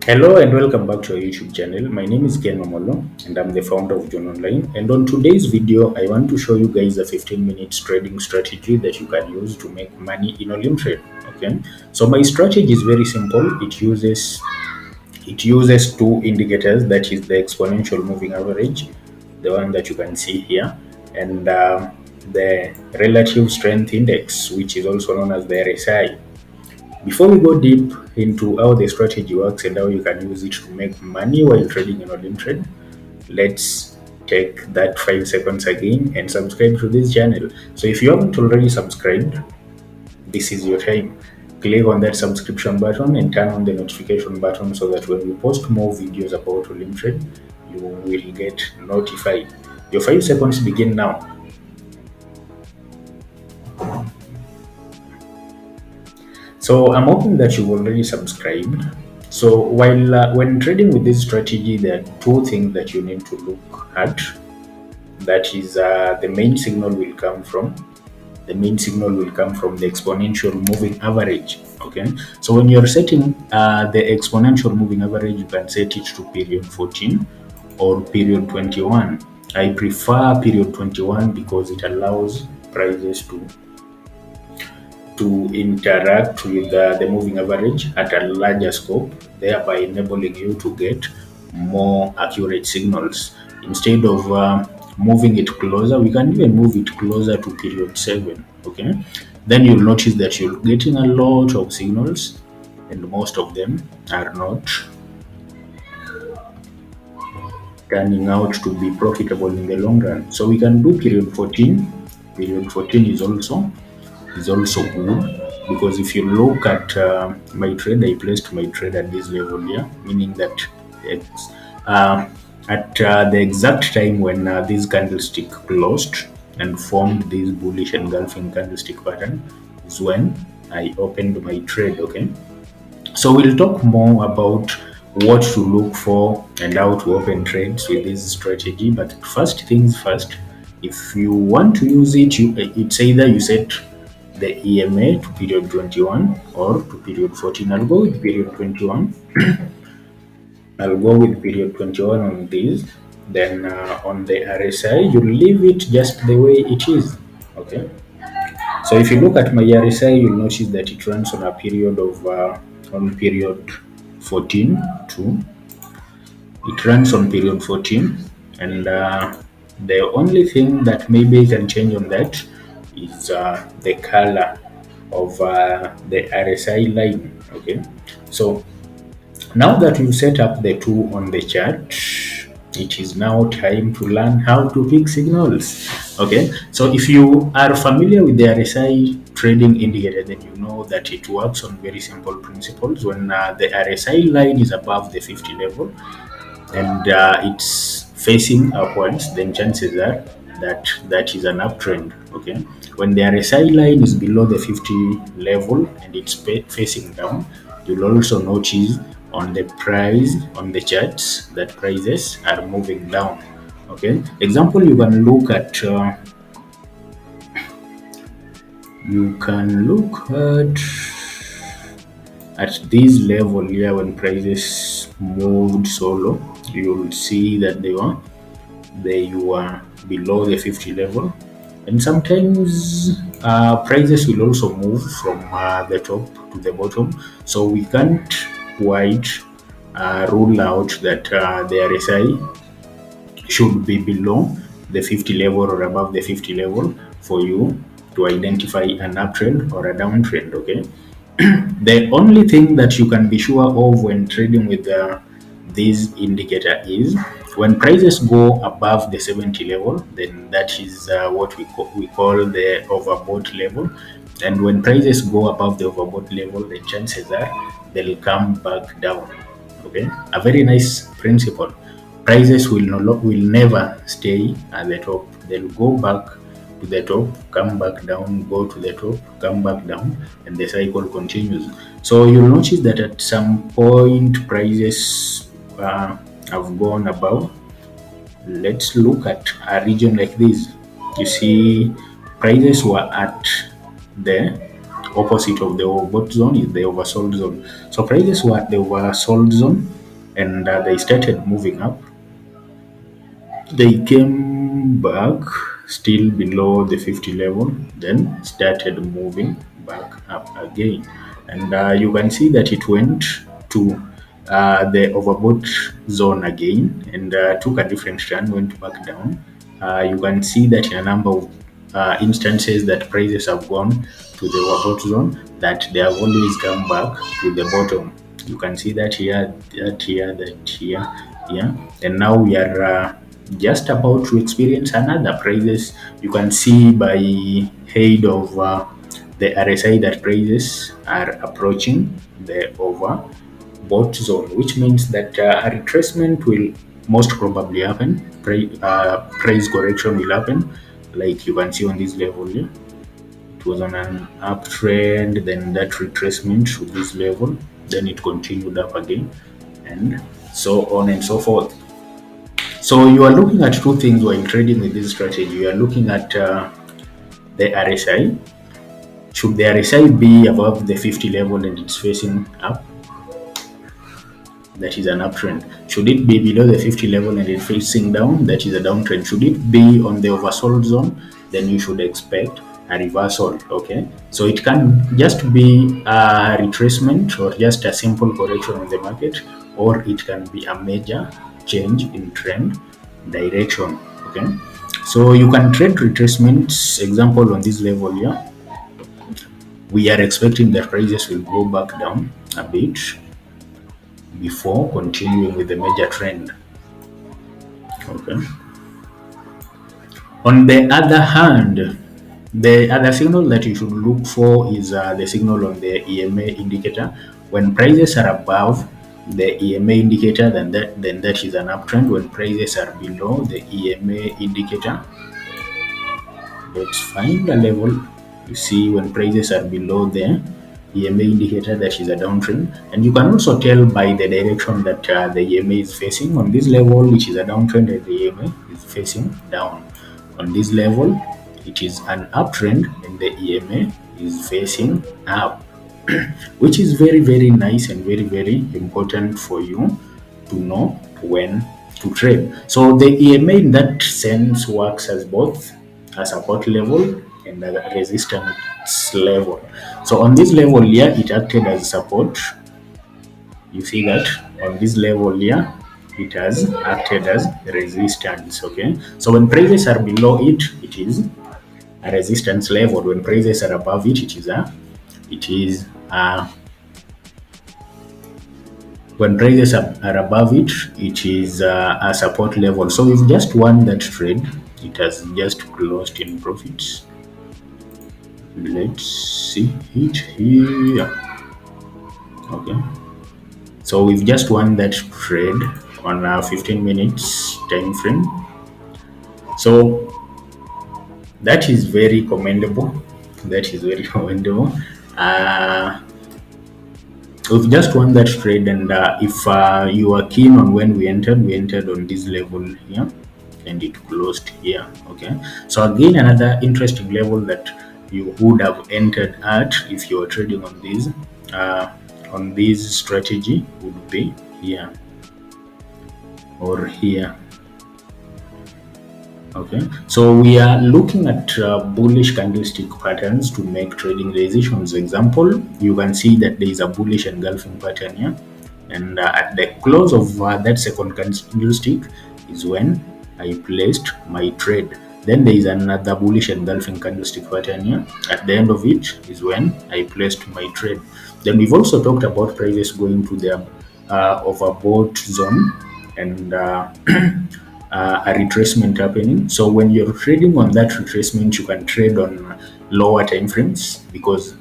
Hello and welcome back to our YouTube channel. My name is Ken Momolo and I'm the founder of John Online. And on today's video, I want to show you guys a 15 minutes trading strategy that you can use to make money in Olymp trade. Okay, so my strategy is very simple. It uses two indicators, that is the exponential moving average, the one that you can see here, and the relative strength index, which is also known as the RSI. Before we go deep into how the strategy works and how you can use it to make money while trading in Olymp trade, let's take that 5 seconds again and subscribe to this channel. So if you haven't already subscribed, this is your time. Click on that subscription button and turn on the notification button so that when we post more videos about Olymp trade, you will get notified. Your 5 seconds begin now. So I'm hoping that you've already subscribed. So when trading with this strategy, there are two things that you need to look at. That is, the main signal will come from the exponential moving average. Okay, so when you're setting the exponential moving average, you can set it to period 14 or period 21. I prefer period 21 because it allows prices to interact with the moving average at a larger scope, thereby enabling you to get more accurate signals. Instead of moving it closer, we can even move it closer to period 7. Okay, then you'll notice that you're getting a lot of signals, and most of them are not turning out to be profitable in the long run. So we can do period 14. Period 14 is also good, because if you look at my trade, I placed my trade at this level here, meaning that it's, uh, at the exact time when this candlestick closed and formed this bullish engulfing candlestick pattern is when I opened my trade. Okay, so we'll talk more about what to look for and how to open trades with this strategy. But first things first, if you want to use it, it's either you set the EMA to period 21 or to period 14. I'll go with period 21. I'll go with period 21 on this. Then on the RSI, you leave it just the way it is. Okay. So if you look at my RSI, you'll notice that it runs on a period of on period 14 to it runs on period 14, and the only thing that maybe can change on that is the color of the RSI line. Okay, so now that we've set up the two on the chart, it is now time to learn how to pick signals. Okay, so if you are familiar with the RSI trading indicator, then you know that it works on very simple principles. When the RSI line is above the 50 level and it's facing upwards, then chances are that is an uptrend. Okay, when the RSI line is below the 50 level and it's facing down, you'll also notice on the price on the charts that prices are moving down. Okay, example, you can look at this level here. When prices moved so low, you'll see that they were below the 50 level, and sometimes prices will also move from the top to the bottom, so we can't quite rule out that the RSI should be below the 50 level or above the 50 level for you to identify an uptrend or a downtrend. Okay, the only thing that you can be sure of when trading with this indicator is when prices go above the 70 level, then that is what we call the overbought level. And when prices go above the overbought level, the chances are they'll come back down. Okay, a very nice principle. Prices will never stay at the top. They'll go back to the top, come back down, go to the top, come back down, and the cycle continues. So you'll notice that at some point prices have gone above. Let's look at a region like this. You see, prices were at the opposite of the overbought zone is the oversold zone. So prices were at the oversold zone, and they started moving up. They came back still below the 50 level, then started moving back up again. And you can see that it went to the overbought zone again and took a different turn, went back down. You can see that in a number of instances that prices have gone to the overbought zone, that they have always come back to the bottom. You can see that here, that here, that here, yeah. And now we are just about to experience another prices. You can see by head of the RSI that prices are approaching the overbought zone, which means that a retracement will most probably happen. Price correction will happen, like you can see on this level here. It was on an uptrend, then that retracement to this level, then it continued up again, and so on and so forth. So you are looking at two things while trading with this strategy. You are looking at the RSI. Should the RSI be above the 50 level and it's facing up? That is an uptrend. Should it be below the 50 level and it's facing down? That is a downtrend. Should it be on the oversold zone? Then you should expect a reversal. Okay, so it can just be a retracement or just a simple correction on the market, or it can be a major change in trend direction. Okay, so you can trade retracements. Example on this level here, we are expecting that prices will go back down a bit before continuing with the major trend. Okay. On the other hand, the other signal that you should look for is the signal on the EMA indicator. When prices are above the EMA indicator, then that is an uptrend. When prices are below the EMA indicator, let's find a level. You see, when prices are below the EMA indicator, that is a downtrend, and you can also tell by the direction that the EMA is facing. On this level, which is a downtrend, and the EMA is facing down. On this level, it is an uptrend, and the EMA is facing up, which is very, very nice and very, very important for you to know when to trade. So the EMA in that sense works as both a support level and a resistance level. So on this level here, it acted as support. You see that on this level here, it has acted as resistance. Okay, so when prices are below it, it is a resistance level. When prices are above it, when prices are above it, it is a support level. So we've just won that trade. It has just closed in profits. Let's see it here. Okay, so we've just won that trade on a 15 minutes time frame. So that is very commendable. That is very commendable. We've just won that trade, and if you are keen on when we entered on this level here, and it closed here. Okay, so again, another interesting level that you would have entered at if you are trading on this strategy would be here or here. Okay, so we are looking at bullish candlestick patterns to make trading decisions. Example, you can see that there is a bullish engulfing pattern here, and at the close of that second candlestick is when I placed my trade. Then there is another bullish engulfing candlestick pattern here. At the end of it is when I placed my trade. Then we've also talked about prices going to their overbought zone and a retracement happening. So when you're trading on that retracement, you can trade on lower time frames because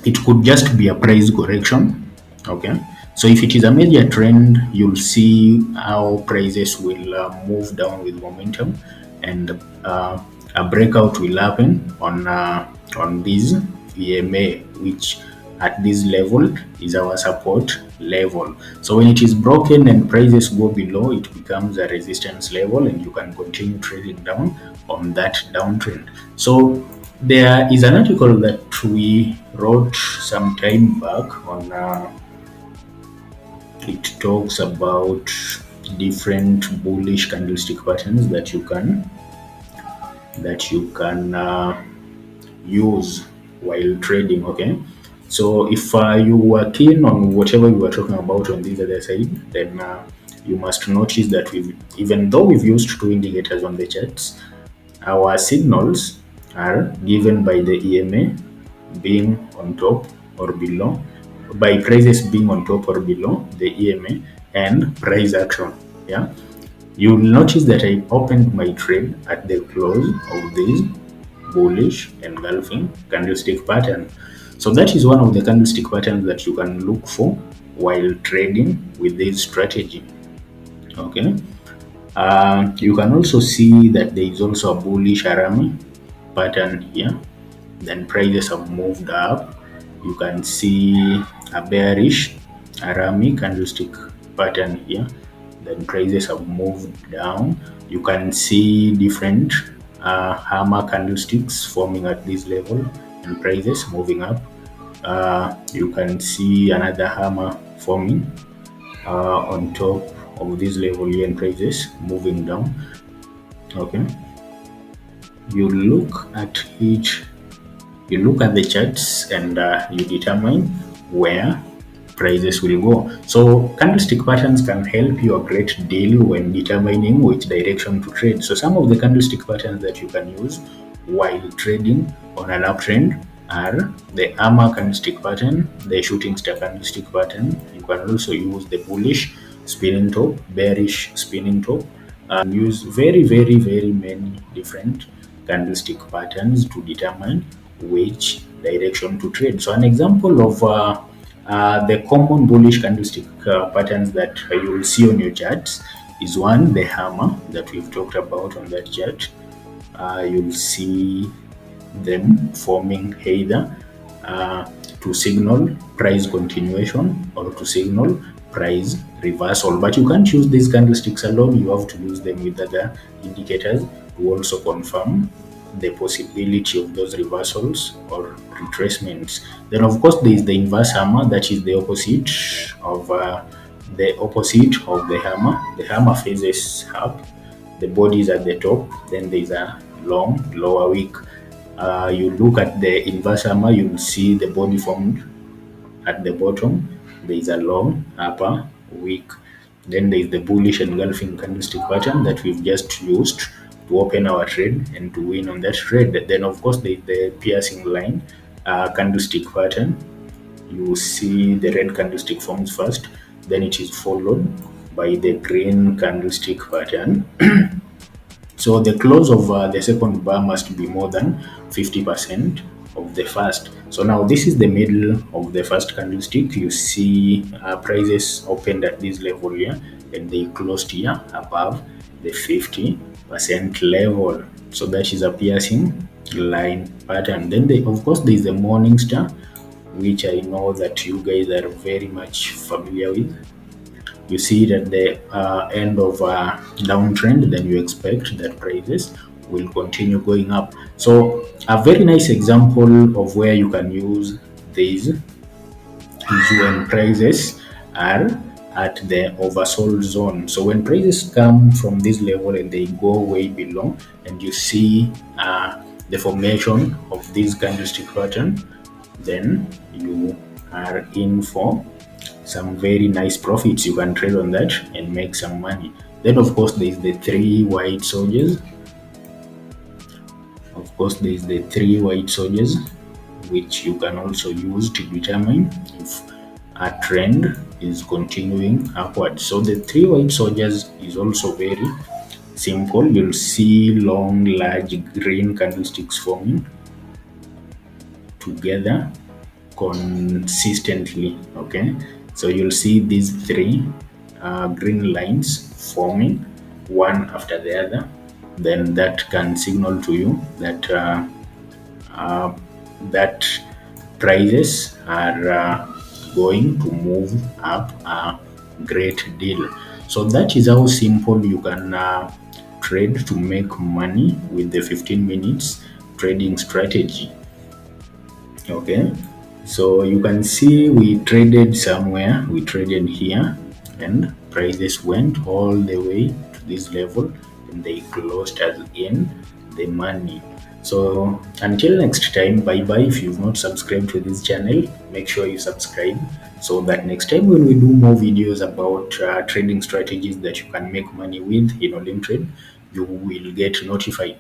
it could just be a price correction. Okay, so if it is a major trend, you'll see how prices will move down with momentum, and a breakout will happen on this EMA, which at this level is our support level. So when it is broken and prices go below, it becomes a resistance level, and you can continue trading down on that downtrend. So There is an article that we wrote some time back on. It talks about different bullish candlestick patterns that you can use while trading. Okay, so if you were keen on whatever we were talking about on this other side, then you must notice that even though we've used two indicators on the charts, our signals are given by the EMA being on top or below, by prices being on top or below the EMA and price action. Yeah, you'll notice that I opened my trade at the close of this bullish engulfing candlestick pattern. So that is one of the candlestick patterns that you can look for while trading with this strategy. Okay. You can also see that there is also a bullish Arami pattern here. Then prices have moved up. You can see a bearish Arami candlestick pattern here. Then prices have moved down. You can see different hammer candlesticks forming at this level and prices moving up. You can see another hammer forming on top of this level here and prices moving down. Okay, you look at each you look at the charts and you determine where prices will go. So candlestick patterns can help you a great deal when determining which direction to trade. So some of the candlestick patterns that you can use while trading on an uptrend are the armor candlestick pattern, the shooting star candlestick pattern. You can also use the bullish spinning top, bearish spinning top, and use very many different candlestick patterns to determine which direction to trade. So an example of the common bullish candlestick patterns that you will see on your charts is one, the hammer that we've talked about on that chart. You'll see them forming either to signal price continuation or to signal price reversal. But you can't use these candlesticks alone, you have to use them with other indicators to also confirm the possibility of those reversals or retracements. Then, of course, there is the inverse hammer, that is the opposite of the hammer. The hammer faces up, the body is at the top, then there is a long lower wick. You look at the inverse hammer, you will see the body formed at the bottom. There is a long upper wick. Then there is the bullish engulfing candlestick pattern that we've just used to open our trade and to win on that trade. Then, of course, there is the piercing line candlestick pattern. You see the red candlestick forms first, then it is followed by the green candlestick pattern. So the close of the second bar must be more than 50% of the first. So now this is the middle of the first candlestick. You see prices opened at this level here and they closed here above the 50% level. So that is a piercing line pattern. Then of course there is the morning star, which I know that you guys are very much familiar with. You see it at the end of a downtrend, then you expect that prices will continue going up. So a very nice example of where you can use these is when prices are at the oversold zone. So when prices come from this level and they go way below, and you see the formation of this candlestick pattern, then you are in for some very nice profits. You can trade on that and make some money. Then, of course, there is the three white soldiers. Of course, there is the three white soldiers, which you can also use to determine if a trend is continuing upward. So the three white soldiers is also very simple. You'll see long, large green candlesticks forming together consistently. Okay, so you'll see these three green lines forming one after the other. Then that can signal to you that that prices are going to move up a great deal. So that is how simple you can trade to make money with the 15 minutes trading strategy. Okay, so you can see we traded somewhere, we traded here, and prices went all the way to this level, and they closed as in the money. So until next time, bye bye. If you've not subscribed to this channel, make sure you subscribe so that next time when we do more videos about trading strategies that you can make money with in Olymp, you will get notified.